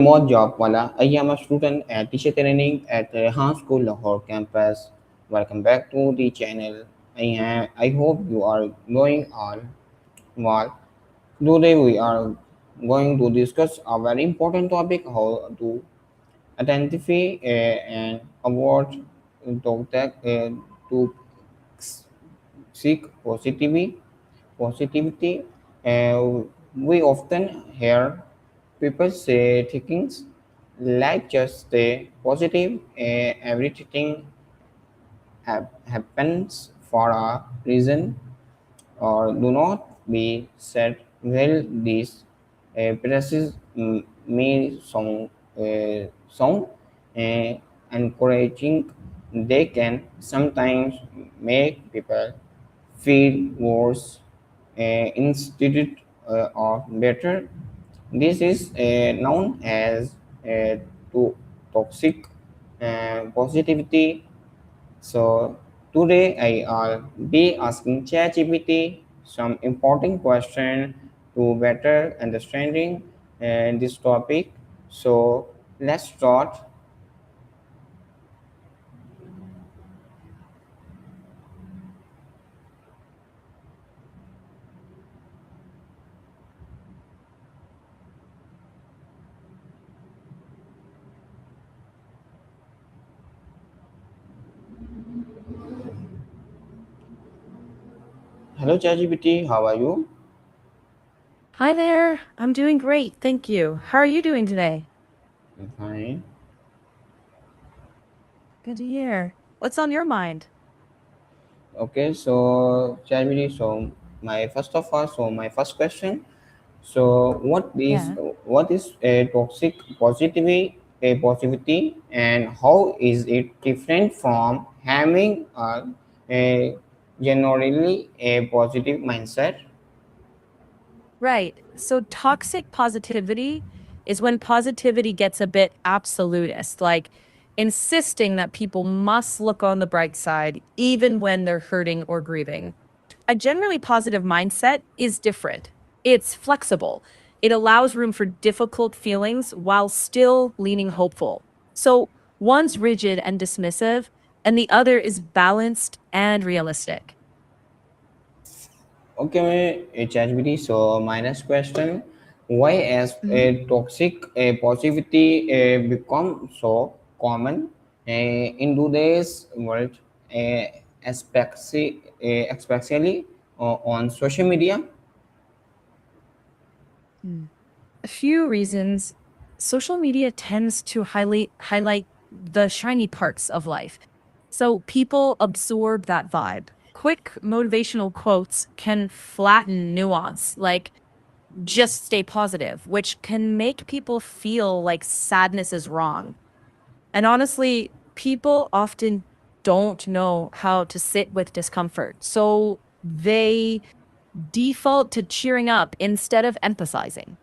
Remote job wala. I am a student at teacher training at Rehan School Lahore campus. Welcome back to the channel. I hope you are going on well. Today we are going to discuss a very important topic: how to identify and avoid to seek positivity. We often hear people say things like just stay positive. Everything happens for a reason, or do not be sad. Well, these phrases may sound uh, encouraging. They can sometimes make people feel worse instead of better. This is known as to toxic positivity. So today I'll be asking ChatGPT some important question to better understanding this topic. So let's start. Hello ChatGPT, how are you? Hi there. I'm doing great. Thank you. How are you doing today? I'm fine. Good to hear. What's on your mind? Okay, so ChatGPT. My first question. So Yeah. what is a toxic positivity, and how is it different from having a generally a positive mindset? Right. So toxic positivity is when positivity gets a bit absolutist, like insisting that people must look on the bright side even when they're hurting or grieving. A generally positive mindset is different. It's flexible. It allows room for difficult feelings while still leaning hopeful. So one's rigid and dismissive, and the other is balanced and realistic. Okay, ChatGPT. So my next question: why has Mhm. a toxic positivity become so common in today's world, uh, especially on social media? A few reasons. Social media tends to highlight the shiny parts of life. So people absorb that vibe. Quick motivational quotes can flatten nuance, like just stay positive, which can make people feel like sadness is wrong. And honestly, people often don't know how to sit with discomfort. So they default to cheering up instead of emphasizing.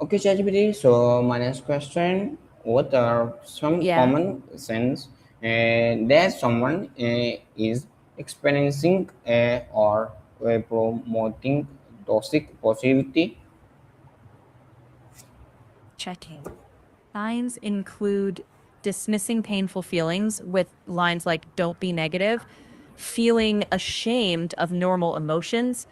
Okay, ChatGPT. So my next question: what are some Yeah. common sense that someone is experiencing or promoting toxic positivity? Checking. Signs include dismissing painful feelings with lines like, don't be negative, feeling ashamed of normal emotions,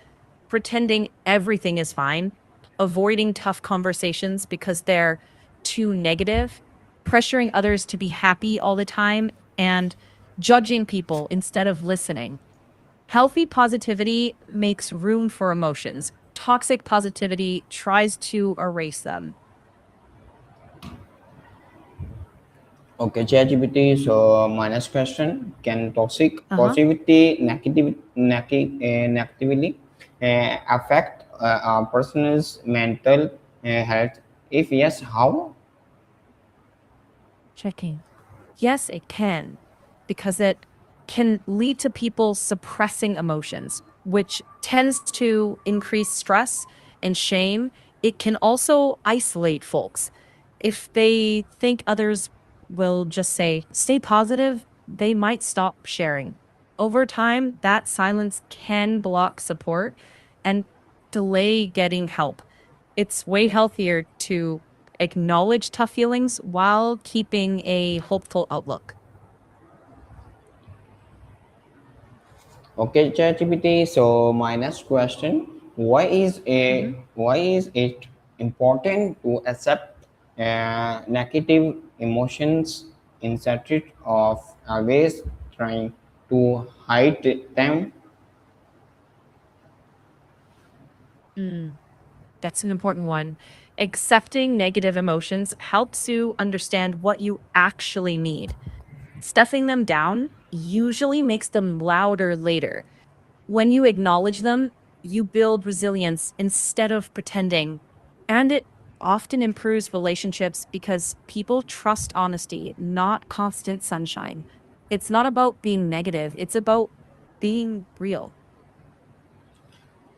pretending everything is fine, avoiding tough conversations because they're too negative, pressuring others to be happy all the time, and judging people instead of listening. Healthy positivity makes room for emotions. Toxic positivity tries to erase them. Okay, ChatGPT. So my next question: can toxic Uh huh. positivity negatively affect a person's mental health? If yes, how? Checking. Yes, it can, because it can lead to people suppressing emotions, which tends to increase stress and shame. It can also isolate folks. If they think others will just say, stay positive, they might stop sharing. Over time, that silence can block support and delay getting help. It's way healthier to acknowledge tough feelings while keeping a hopeful outlook. Okay, ChatGPT. So my next question: Mhm. why is it important to accept negative emotions instead of always trying to hide them? Mm, that's an important one. Accepting negative emotions helps you understand what you actually need. Stuffing them down usually makes them louder later. When you acknowledge them, you build resilience instead of pretending. And it often improves relationships because people trust honesty, not constant sunshine. It's not about being negative, it's about being real.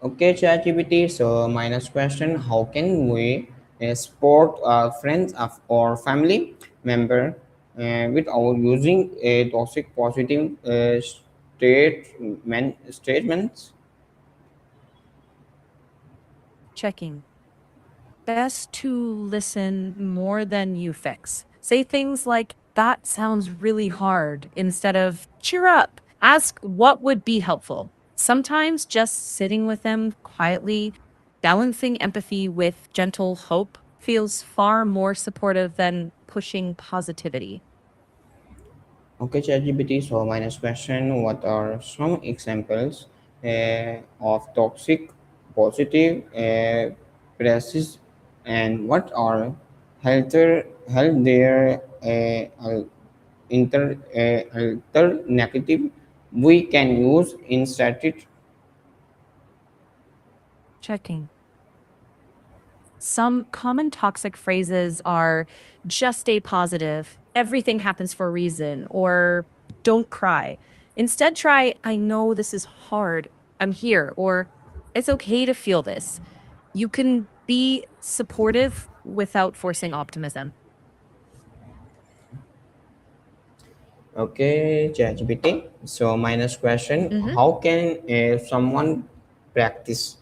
Okay, ChatGPT. So my next question: how can we support friends or family member without using a toxic positive statements? Checking. Best to listen more than you fix. Say things like, that sounds really hard, instead of, cheer up. Ask what would be helpful. Sometimes just sitting with them quietly, balancing empathy with gentle hope feels far more supportive than pushing positivity. Okay, ChatGPT. So my next question: what are some examples of toxic positive practices, and what are healthier alternative we can use instead? Checking. Some common toxic phrases are just stay positive, everything happens for a reason, or don't cry. Instead, try, I know this is hard, I'm here, or it's okay to feel this. You can be supportive without forcing optimism. Okay, ChatGPT. So my next question: Mhm. how can someone practice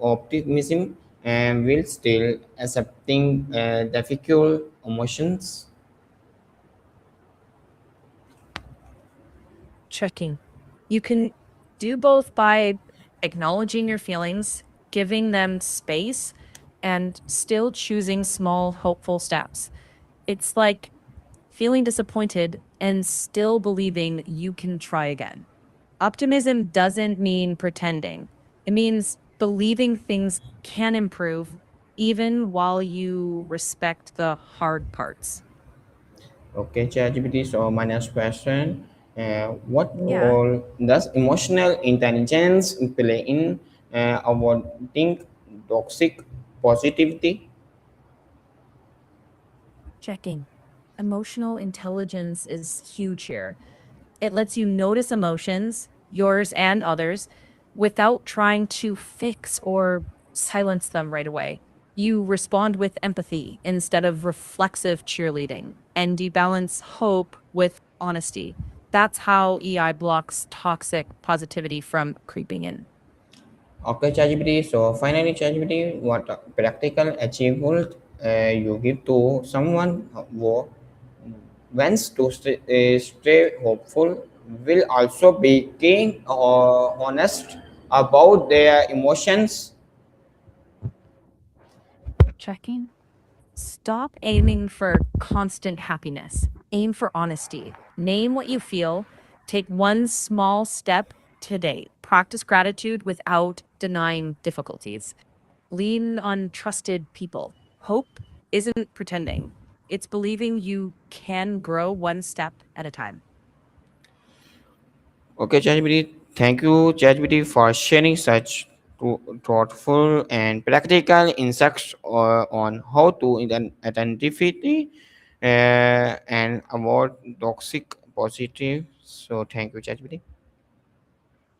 optimism and will still accepting difficult emotions? Checking. You can do both by acknowledging your feelings, giving them space, and still choosing small, hopeful steps. It's like feeling disappointed and still believing you can try again. Optimism doesn't mean pretending, it means believing things can improve even while you respect the hard parts. Okay, ChatGPT. So my next question: what Yeah. role does emotional intelligence play in avoiding toxic positivity? Checking. Emotional intelligence is huge here. It lets you notice emotions, yours and others, without trying to fix or silence them right away. You respond with empathy instead of reflexive cheerleading, and you balance hope with honesty. That's how EI blocks toxic positivity from creeping in. Okay, ChatGPT. So finally, ChatGPT, what practical achievable you give to someone who wants to stay hopeful, will also be keen or honest about their emotions. Checking. Stop aiming for constant happiness. Aim for honesty. Name what you feel. Take one small step today. Practice gratitude without denying difficulties. Lean on trusted people. Hope isn't pretending, it's believing you can grow one step at a time. Okay, ChatGPT. Thank you, ChatGPT, for sharing such thoughtful and practical insights on how to identify and avoid toxic positive. So, thank you, ChatGPT.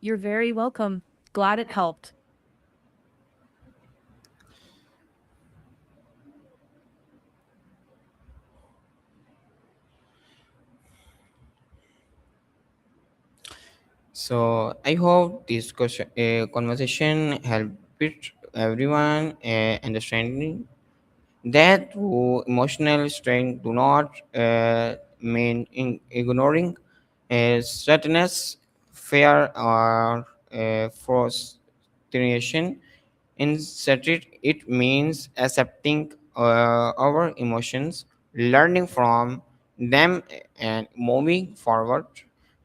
You're very welcome. Glad it helped. So, I hope this conversation helped everyone, understanding that emotional strength do not mean ignoring sadness, fear, or frustration. Instead, it means accepting our emotions, learning from them, and moving forward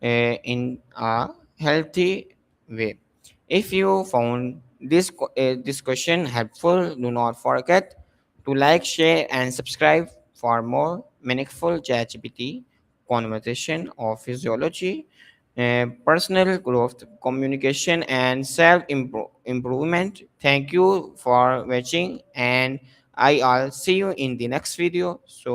in a healthy way. If you found this discussion helpful, do not forget to like, share, and subscribe for more meaningful ChatGPT conversation of physiology, personal growth, communication, and self improvement. Thank you for watching, and I'll see you in the next video. So